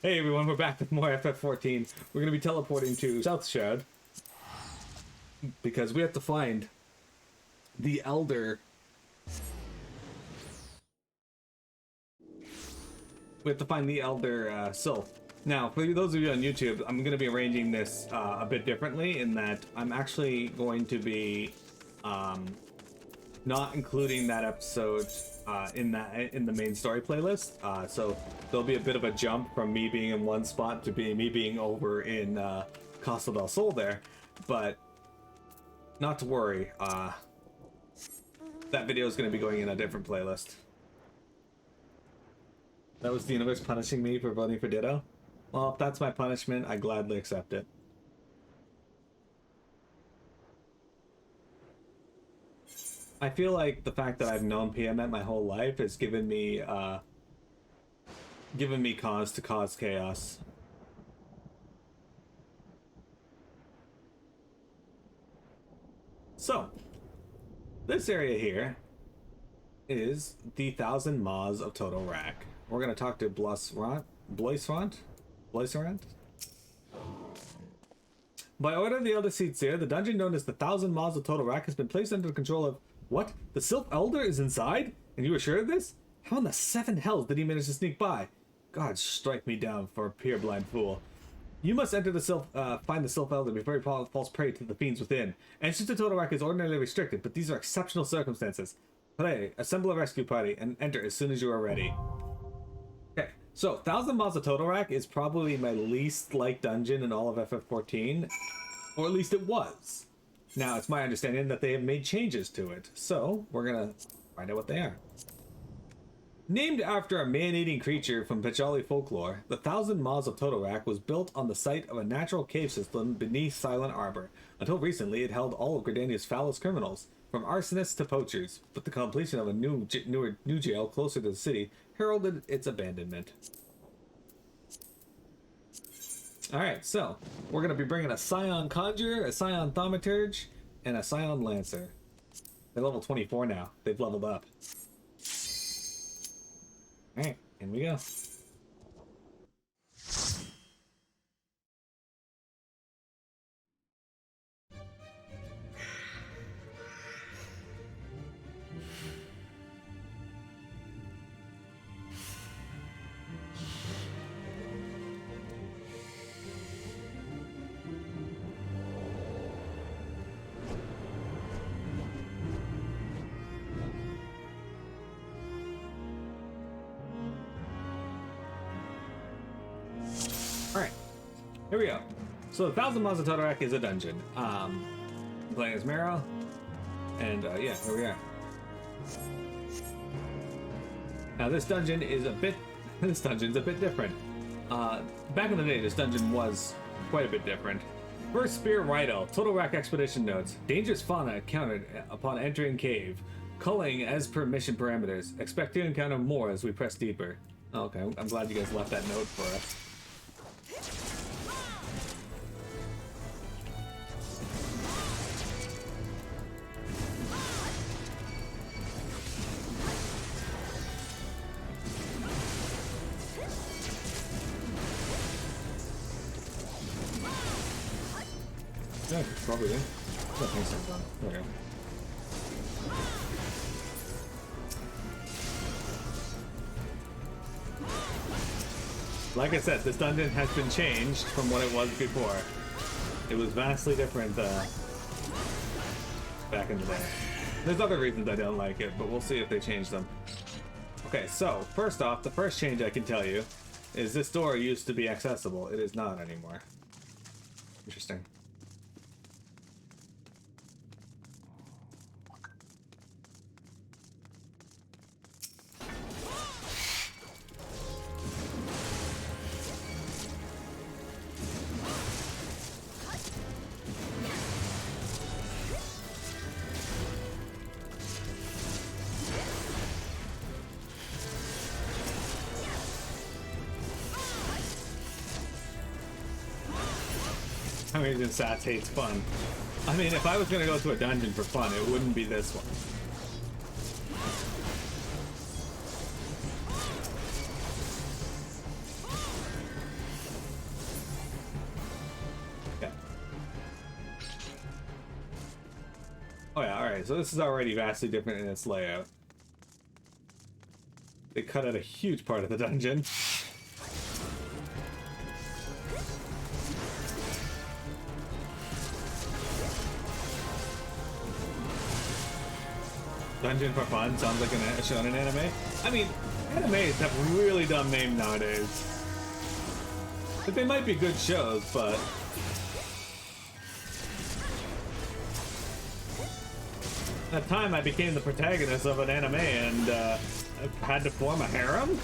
Hey everyone, we're back with more FF14. We're going to be teleporting to South Shroud because we have to find the Elder. Sylph. Now, for those of you on YouTube, I'm going to be arranging this a bit differently in that I'm actually going to be not including that episode in the main story playlist. So there'll be a bit of a jump from me being in one spot to me being over in Costa del Sol there, but not to worry. That video is going to be going in a different playlist. That was the universe punishing me for voting for Ditto? Well, if that's my punishment, I gladly accept it. I feel like the fact that I've known PMet my whole life has given me cause to cause chaos. So, this area here is the Thousand Maws of Toto-rak. We're going to talk to Bloisrant. By order of the Elder Seer, the dungeon known as the Thousand Maws of Toto-rak has been placed under the control of... What? The Sylph Elder is inside? And you were sure of this? How in the seven hells did he manage to sneak by? God, strike me down for a pure-blind fool. You must enter the find the Sylph Elder before he falls prey to the fiends within. Entrance to Toto-rak is ordinarily restricted, but these are exceptional circumstances. Play, assemble a rescue party, and enter as soon as you are ready. Okay, so Thousand Maws of Toto-rak is probably my least liked dungeon in all of FF14, or at least it was. Now, it's my understanding that they have made changes to it, so we're gonna find out what they are. Named after a man-eating creature from Pajali folklore, the Thousand Maws of Toto-rak was built on the site of a natural cave system beneath Silent Arbor. Until recently, it held all of Gridania's foulest criminals, from arsonists to poachers, but the completion of a new jail closer to the city heralded its abandonment. Alright, so we're going to be bringing a Scion Conjurer, a Scion Thaumaturge, and a Scion Lancer. They're level 24 now. They've leveled up. Alright, in we go. Alright, here we go. So the Thousand Maws of Toto-rak is a dungeon. I'm playing as Mero, and yeah, here we are. Now this dungeon is a bit different. Back in the day, this dungeon was quite a bit different. First Spear Rhino, Toto-rak expedition notes. Dangerous fauna encountered upon entering cave. Culling as per mission parameters. Expect to encounter more as we press deeper. Okay, I'm glad you guys left that note for us. Yeah, probably did. There we go. Like I said, this dungeon has been changed from what it was before. It was vastly different back in the day. There's other reasons I don't like it, but we'll see if they change them. Okay, so first off, the first change I can tell you is this door used to be accessible. It is not anymore. Interesting. I mean, Sats hates fun. I mean, if I was gonna go to a dungeon for fun, it wouldn't be this one. Oh yeah, alright, so this is already vastly different in its layout. They cut out a huge part of the dungeon. Dungeon for fun sounds like a shonen anime. I mean, animes have really dumb names nowadays. But they might be good shows, but at the time I became the protagonist of an anime and I had to form a harem?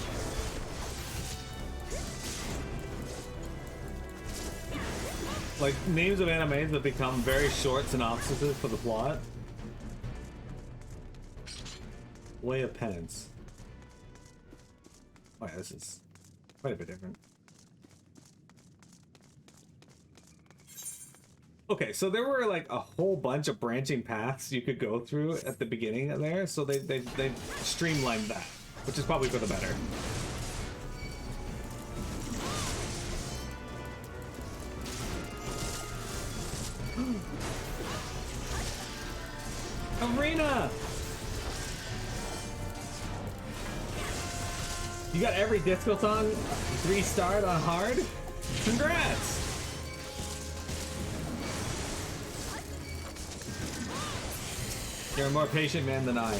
Like, names of animes that become very short synopsises for the plot. Way of Penance. Oh yeah, this is quite a bit different. Okay, so there were like a whole bunch of branching paths you could go through at the beginning of there, so they streamlined that, which is probably for the better. Arena! You got every disco song 3-starred on hard? Congrats! You're a more patient man than I.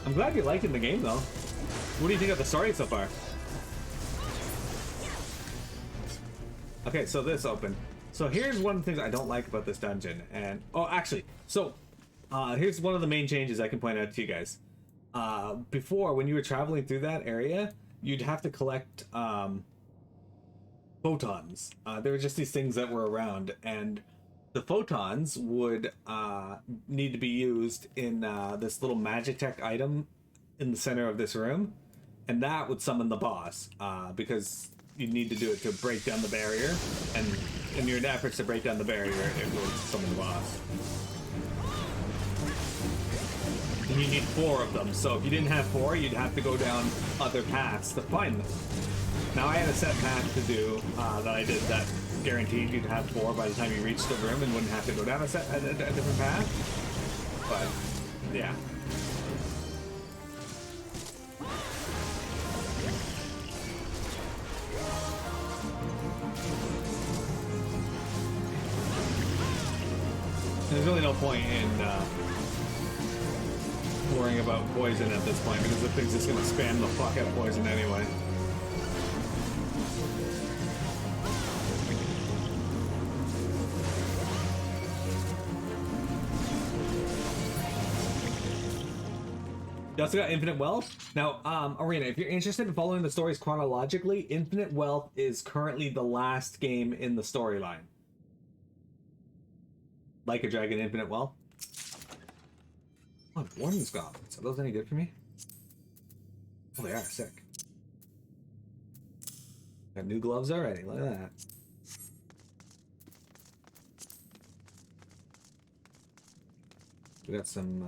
I'm glad you're liking the game, though. What do you think of the story so far? Okay, so this opened. So here's one of the things I don't like about this dungeon, and oh, actually, so here's one of the main changes I can point out to you guys. Before, when you were traveling through that area, you'd have to collect photons. There were just these things that were around, and the photons would need to be used in this little Magitech item in the center of this room, and that would summon the boss, because you need to do it to break down the barrier, and in your efforts to break down the barrier, it will summon the boss. And you need 4 of them, so if you didn't have 4, you'd have to go down other paths to find them. Now I had a set path to do that I did that guaranteed you'd have 4 by the time you reached the room and wouldn't have to go down a different path. But yeah. There's really no point in worrying about poison at this point because the thing's just gonna spam the fuck out of poison anyway. You also got Infinite Wealth. Now, Arena, if you're interested in following the stories chronologically, Infinite Wealth is currently the last game in the storyline. Like a Dragon Infinite Wealth. Oh, Warden's Goblins. Are those any good for me? Oh, they are. Sick. Got new gloves already. Look at that. We got some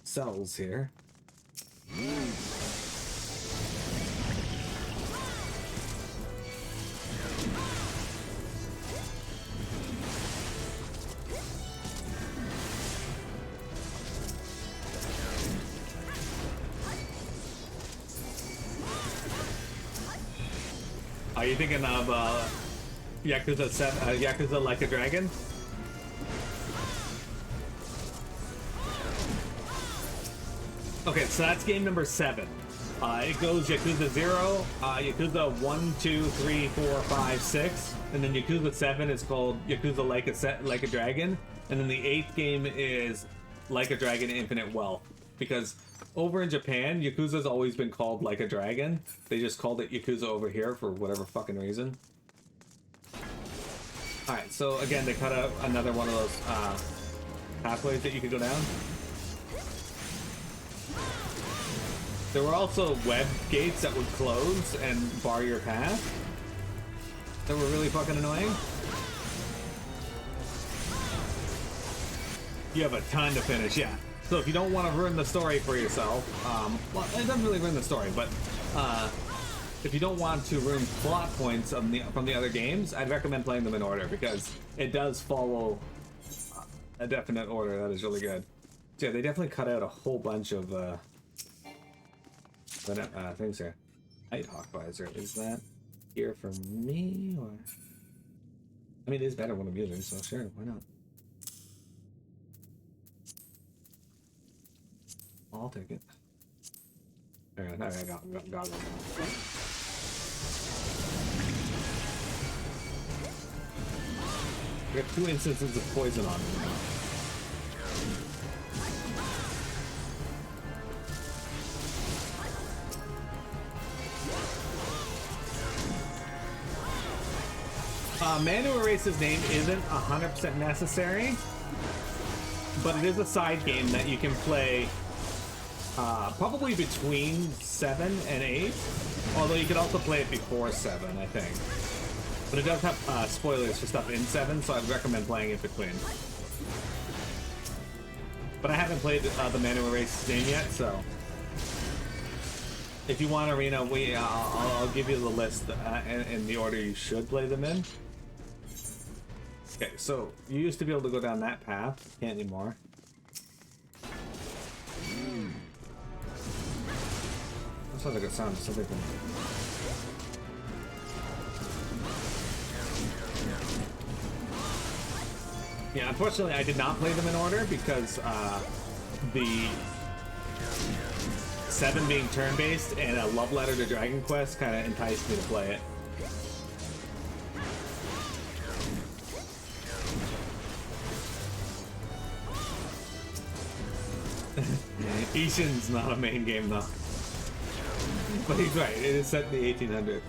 cells here. Are you thinking of Yakuza 7, Yakuza Like a Dragon? Okay, so that's game number 7. It goes Yakuza 0, Yakuza 1, 2, 3, 4, 5, 6, and then Yakuza 7 is called Yakuza Like a Dragon, and then the 8th game is Like a Dragon Infinite Wealth. Because over in Japan, Yakuza's always been called Like a Dragon. They just called it Yakuza over here for whatever fucking reason. Alright, so again, they cut out another one of those pathways that you could go down. There were also web gates that would close and bar your path that were really fucking annoying. You have a ton to finish, yeah. So if you don't want to ruin the story for yourself, well, it doesn't really ruin the story, but if you don't want to ruin plot points from the other games, I'd recommend playing them in order because it does follow a definite order that is really good. So yeah, they definitely cut out a whole bunch of things here. Nighthawk visor, is that here for me or? I mean, it is better when I'm using, so sure, why not? I'll take it. Okay, I got it. We have 2 instances of poison on me now. Man who erased his name isn't 100% necessary, but it is a side game that you can play probably between 7 and 8, although you could also play it before 7, I think. But it does have spoilers for stuff in 7, so I'd recommend playing it between. But I haven't played the Man who erased his name yet, so if you want Arena, I'll give you the list in the order you should play them in. Okay, so you used to be able to go down that path. You can't anymore. That sounds like a sound of something. Yeah, unfortunately, I did not play them in order because the 7 being turn-based and a love letter to Dragon Quest kind of enticed me to play it. Ishin's not a main game though. But he's right, it is set in the 1800s.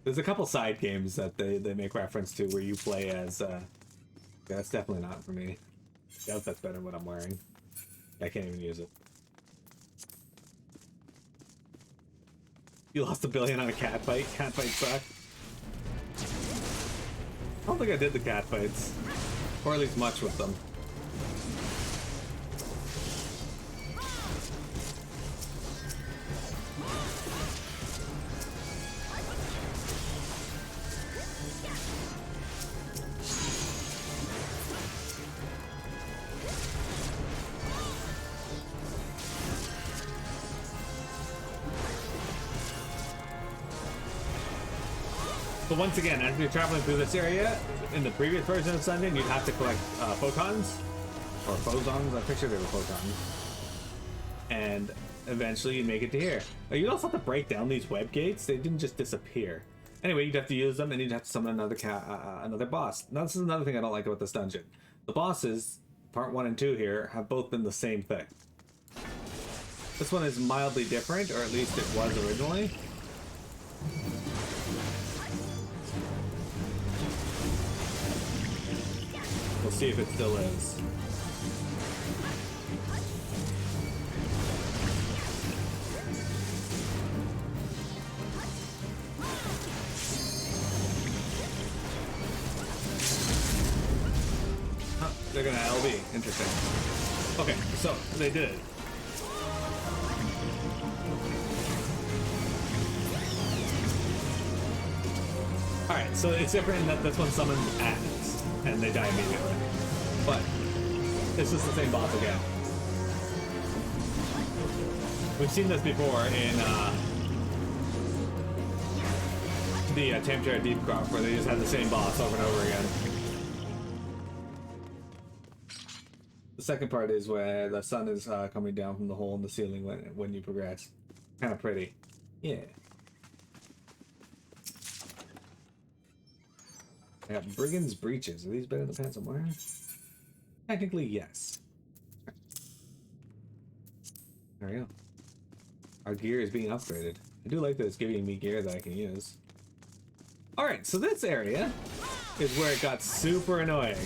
There's a couple side games that they make reference to where you play as, yeah, that's definitely not for me. Yeah, that's better than what I'm wearing. I can't even use it. You lost $1 billion on a cat fight? Cat fights suck. I don't think I did the cat fights, or at least much with them. But once again, as you're traveling through this area, in the previous version of Sunday, you'd have to collect photons, or phosons, I picture they were photons. And eventually you make it to here. But you'd also have to break down these web gates, they didn't just disappear. Anyway, you'd have to use them, and you'd have to summon another boss. Now this is another thing I don't like about this dungeon. The bosses, part 1 and 2 here, have both been the same thing. This one is mildly different, or at least it was originally. We'll see if it still is. Huh, they're gonna LB. Interesting. Okay, so they did it. Alright, so it's different in that this one summons ads, and they die immediately. But this is the same boss again. We've seen this before in the Tempter at Deepcroft, where they just have the same boss over and over again. The second part is where the sun is coming down from the hole in the ceiling when you progress. Kind of pretty. Yeah. I got Brigand's Breeches. Are these better than the pants I'm wearing? Technically, yes. There we go. Our gear is being upgraded. I do like that it's giving me gear that I can use. Alright, so this area is where it got super annoying.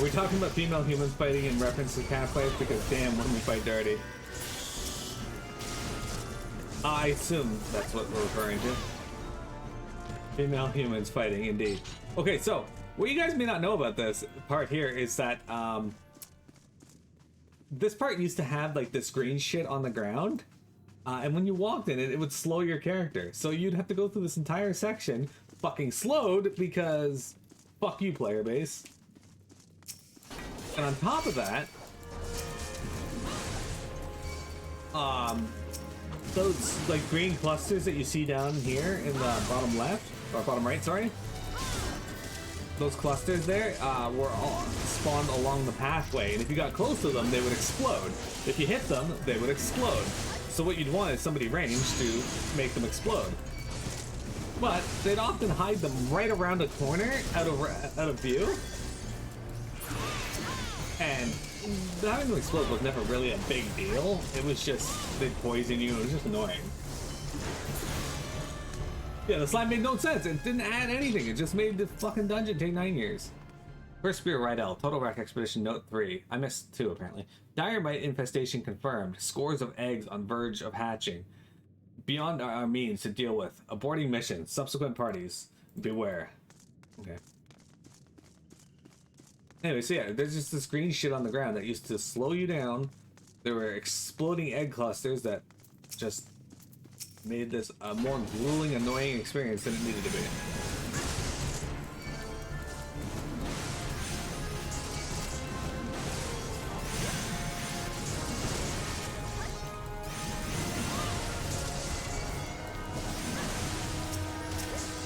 Are we talking about female humans fighting in reference to cat fights? Because damn, when we fight dirty. I assume that's what we're referring to. Female humans fighting, indeed. Okay, so what you guys may not know about this part here is that this part used to have like this green shit on the ground, and when you walked in it, it would slow your character. So you'd have to go through this entire section fucking slowed because fuck you, player base. And on top of that, those like green clusters that you see down here in the bottom left, or bottom right, sorry. Those clusters there were all spawned along the pathway, and if you got close to them, they would explode. If you hit them, they would explode. So what you'd want is somebody ranged to make them explode. But they'd often hide them right around a corner, out of view. And having them explode was never really a big deal. It was just, they'd poison you, it was just annoying. Yeah, the slime made no sense. It didn't add anything. It just made the fucking dungeon take 9 years. First Spear Rydell, Toto-rak Expedition Note 3. I missed 2, apparently. Dire mite infestation confirmed. Scores of eggs on verge of hatching. Beyond our means to deal with. Aborting mission. Subsequent parties. Beware. Okay. Anyway, so yeah, there's just this green shit on the ground that used to slow you down. There were exploding egg clusters that just made this a more grueling, annoying experience than it needed to be.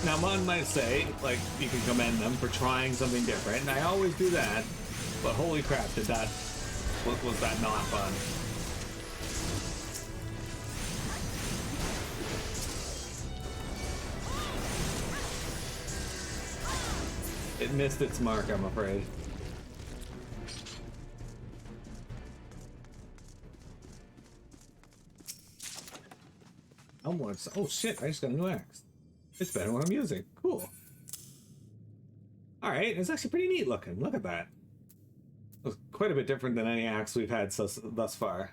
Now, one might say, like, you can commend them for trying something different, and I always do that, but holy crap, was that not fun? It missed its mark, I'm afraid. Oh shit, I just got a new axe. It's better when I'm using. Cool. Alright, it's actually pretty neat looking. Look at that. It's quite a bit different than any axe we've had thus far.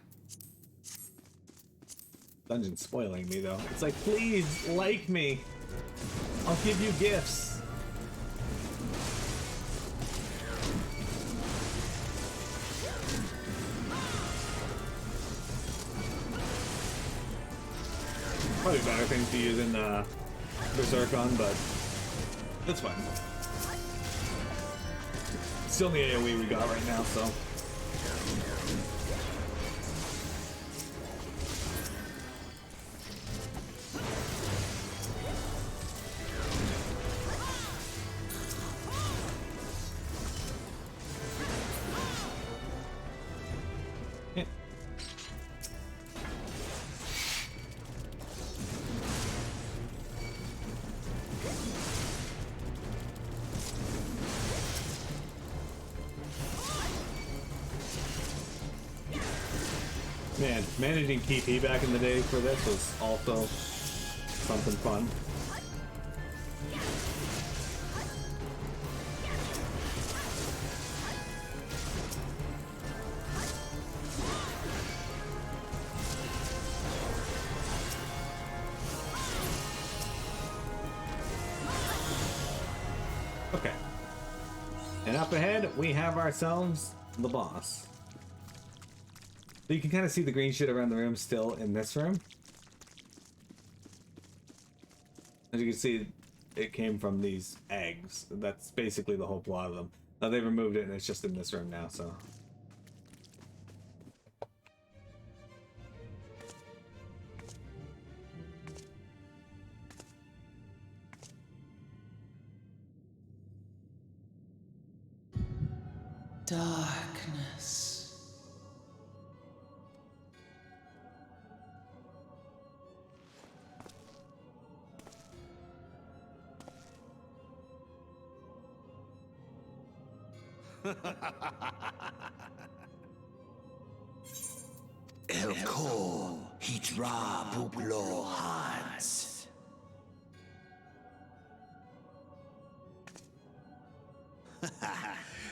Dungeon's spoiling me though. It's like, please, like me. I'll give you gifts. Probably better things to use in Berserk on, but that's fine. Still the AoE we got right now, so. Yeah. Man, managing TP back in the day for this was also something fun. Okay. And up ahead, we have ourselves the boss. You can kind of see the green shit around the room still in this room. As you can see, it came from these eggs. That's basically the whole plot of them. Now they removed it and it's just in this room now, so. Darkness. Elko Hitra Buglo Hans.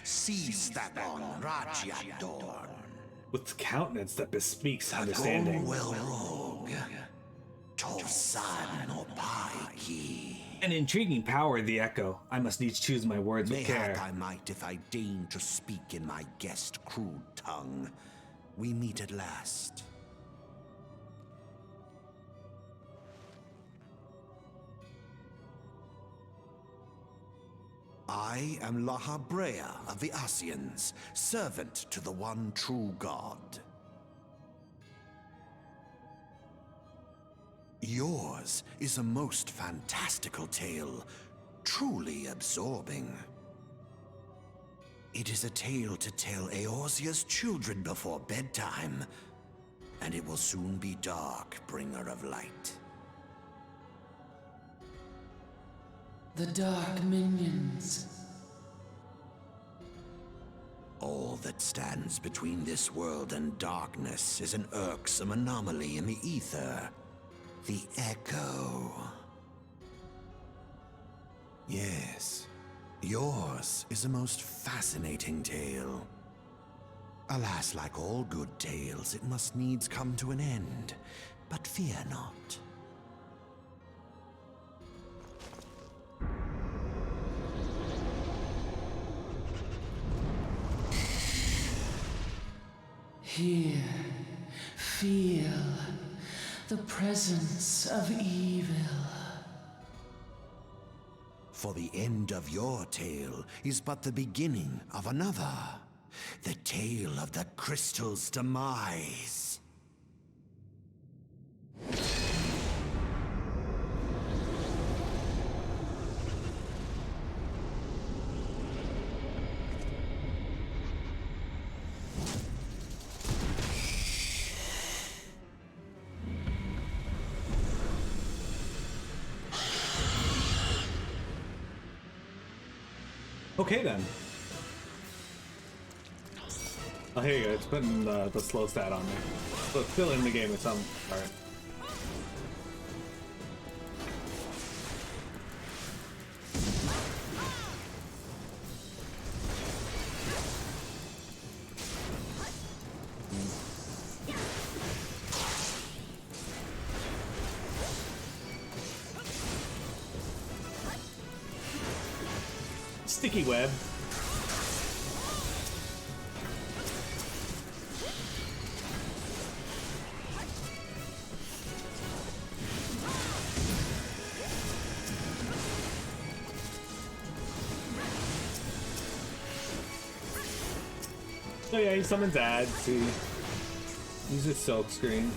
Seize that one, Rajyadorn. With countenance that bespeaks understanding. Well rogue. Tosan no Paiki. An intriguing power in the echo. I must needs choose my words with care. Mayhap I might if I deign to speak in my guest crude tongue. We meet at last. I am Lahabrea of the Asians, servant to the one true God. Yours is a most fantastical tale, truly absorbing. It is a tale to tell Eorzea's children before bedtime, and it will soon be dark, bringer of light. The dark minions. All that stands between this world and darkness is an irksome anomaly in the ether. The Echo. Yes, yours is a most fascinating tale. Alas, like all good tales, it must needs come to an end. But fear not. Here, feel the presence of evil. For the end of your tale is but the beginning of another. The tale of the crystal's demise. Okay then. Oh, here you go. It's putting the slow stat on there. So it's still in the game with some. Alright. Sticky web. Oh yeah, he summons ads. He uses silk screen.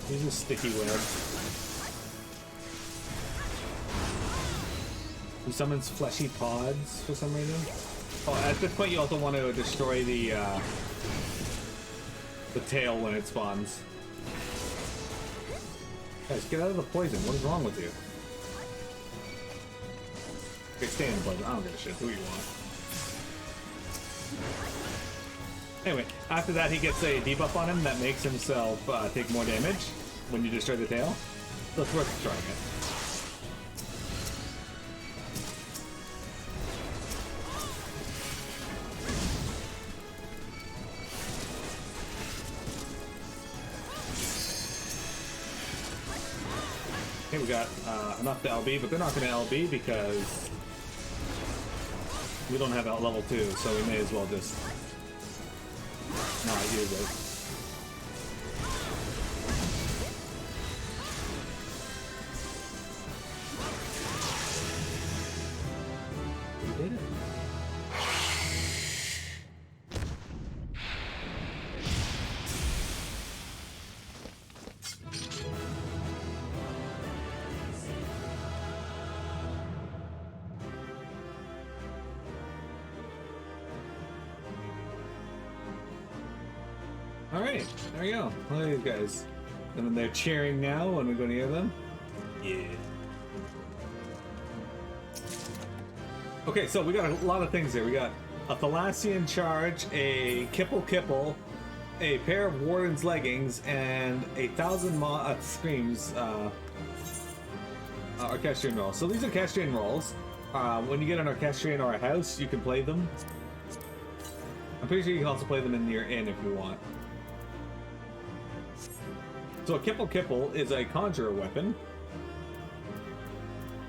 Uses sticky web. He summons fleshy pods for some reason. Oh, at this point you also want to destroy the tail when it spawns. Guys, get out of the poison. What is wrong with you? Okay, stay in the poison. I don't give a shit who you want. Anyway, after that he gets a debuff on him that makes himself take more damage when you destroy the tail. So it's worth trying it. Okay, we got enough to LB, but they're not going to LB because we don't have out level 2, so we may as well just not use it. We did it. Alright, there we go. Look at these guys. And then they're cheering now when we go near them. Yeah. Okay, so we got a lot of things here. We got a Thalassian charge, a Kipple, a pair of Warden's leggings, and a Thousand Maws screams, Castrian rolls. So these are Castrian rolls. When you get an orchestrion or a house, you can play them. I'm pretty sure you can also play them in your inn if you want. So a kipple kipple is a conjurer weapon.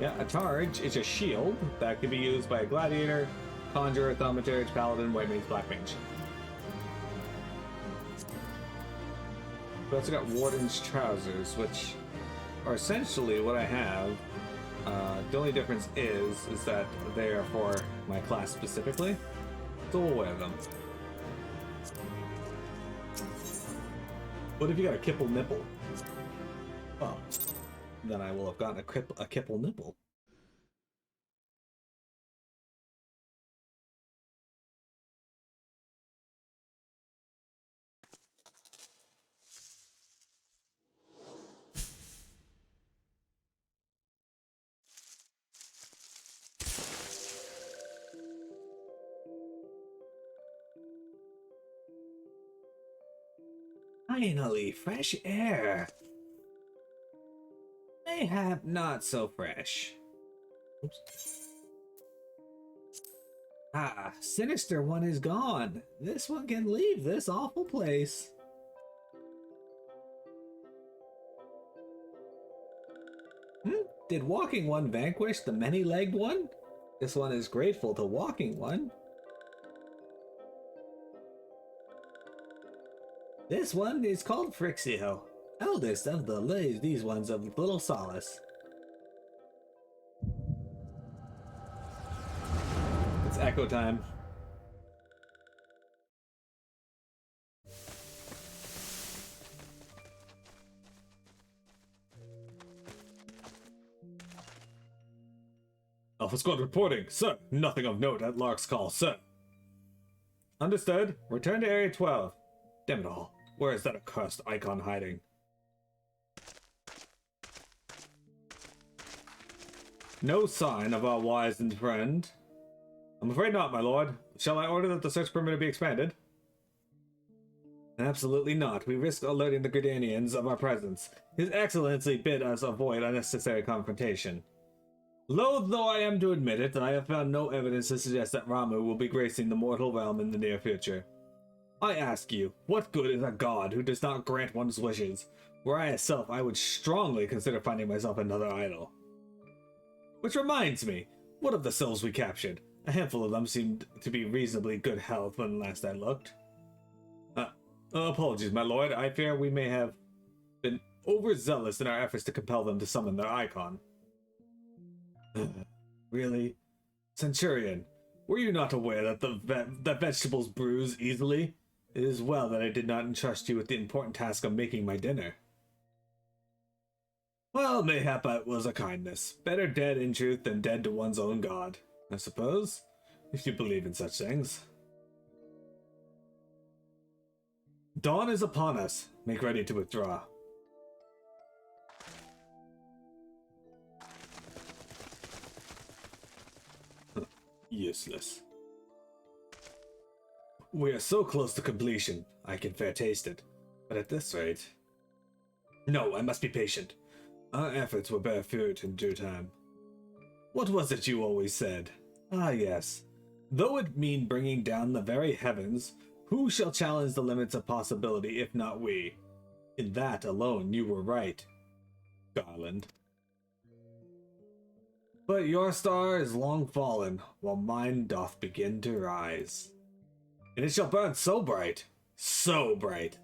Yeah, a charge is a shield that can be used by a gladiator, conjurer, thaumaturge, paladin, white mage, black mage. We also got warden's trousers, which are essentially what I have. The only difference is that they are for my class specifically, so we'll wear them. What if you got a kipple nipple? Well, then I will have gotten a kipple nipple. Finally, fresh air. Mayhap not so fresh. Oops. Ah, sinister one is gone. This one can leave this awful place. Did Walking One vanquish the many-legged one? This one is grateful to Walking One. This one is called Frixio, eldest of these ones of little solace. It's echo time. Alpha Squad reporting, sir. Nothing of note at Lark's call, sir. Understood. Return to Area 12. Damn it all. Where is that accursed icon hiding? No sign of our wizened friend. I'm afraid not, my lord. Shall I order that the search perimeter be expanded? Absolutely not. We risk alerting the Gridanians of our presence. His Excellency bid us avoid unnecessary confrontation. Loath though I am to admit it, I have found no evidence to suggest that Ramu will be gracing the mortal realm in the near future. I ask you, what good is a god who does not grant one's wishes? Were I a Sylph, I would strongly consider finding myself another idol. Which reminds me, what of the Sylphs we captured? A handful of them seemed to be reasonably good health when last I looked. Apologies, my lord. I fear we may have been overzealous in our efforts to compel them to summon their icon. Really? Centurion, were you not aware that that vegetables bruise easily? It is well that I did not entrust you with the important task of making my dinner. Well, mayhap it was a kindness. Better dead in truth than dead to one's own god, I suppose, if you believe in such things. Dawn is upon us. Make ready to withdraw. Useless. We are so close to completion, I can fair taste it. But at this rate... No, I must be patient. Our efforts will bear fruit in due time. What was it you always said? Ah, yes. Though it mean bringing down the very heavens, who shall challenge the limits of possibility if not we? In that alone you were right, Garland. But your star is long fallen, while mine doth begin to rise. And it shall burn so bright,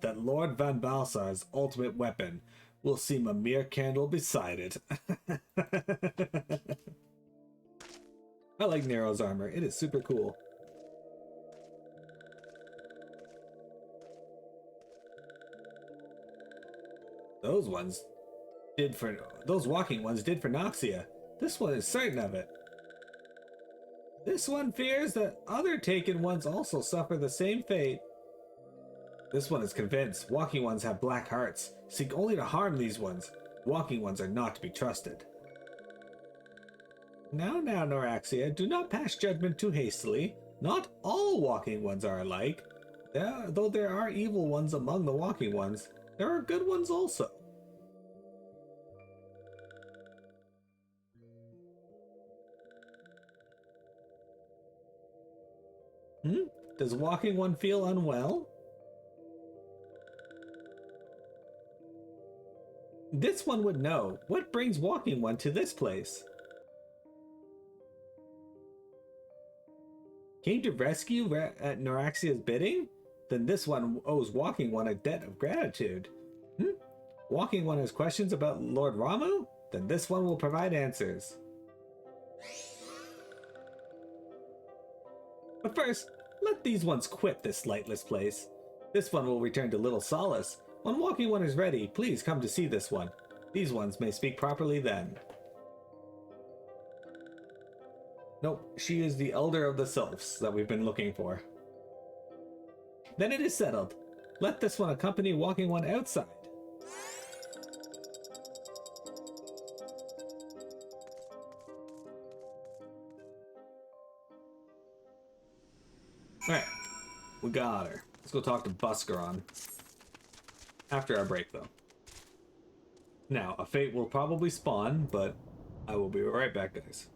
that Lord Van Balsar's ultimate weapon will seem a mere candle beside it. I like Nero's armor. It is super cool. Those walking ones did for Noxia. This one is certain of it. This one fears that other taken ones also suffer the same fate. This one is convinced walking ones have black hearts, seek only to harm these ones. Walking ones are not to be trusted. Now, Noraxia, do not pass judgment too hastily. Not all walking ones are alike. Though there are evil ones among the walking ones, there are good ones also. Does walking one feel unwell? This one would know. What brings walking one to this place? Came to rescue at Noraxia's bidding? Then this one owes walking one a debt of gratitude. Walking one has questions about Lord Ramu? Then this one will provide answers. But first, let these ones quit this lightless place. This one will return to Little Solace. When walking one is ready, please come to see this one. These ones may speak properly then. Nope, she is the elder of the Sylphs that we've been looking for. Then it is settled. Let this one accompany walking one outside. Alright, we got her. Let's go talk to Buscaron. After our break, though. Now, a fate will probably spawn, but I will be right back, guys.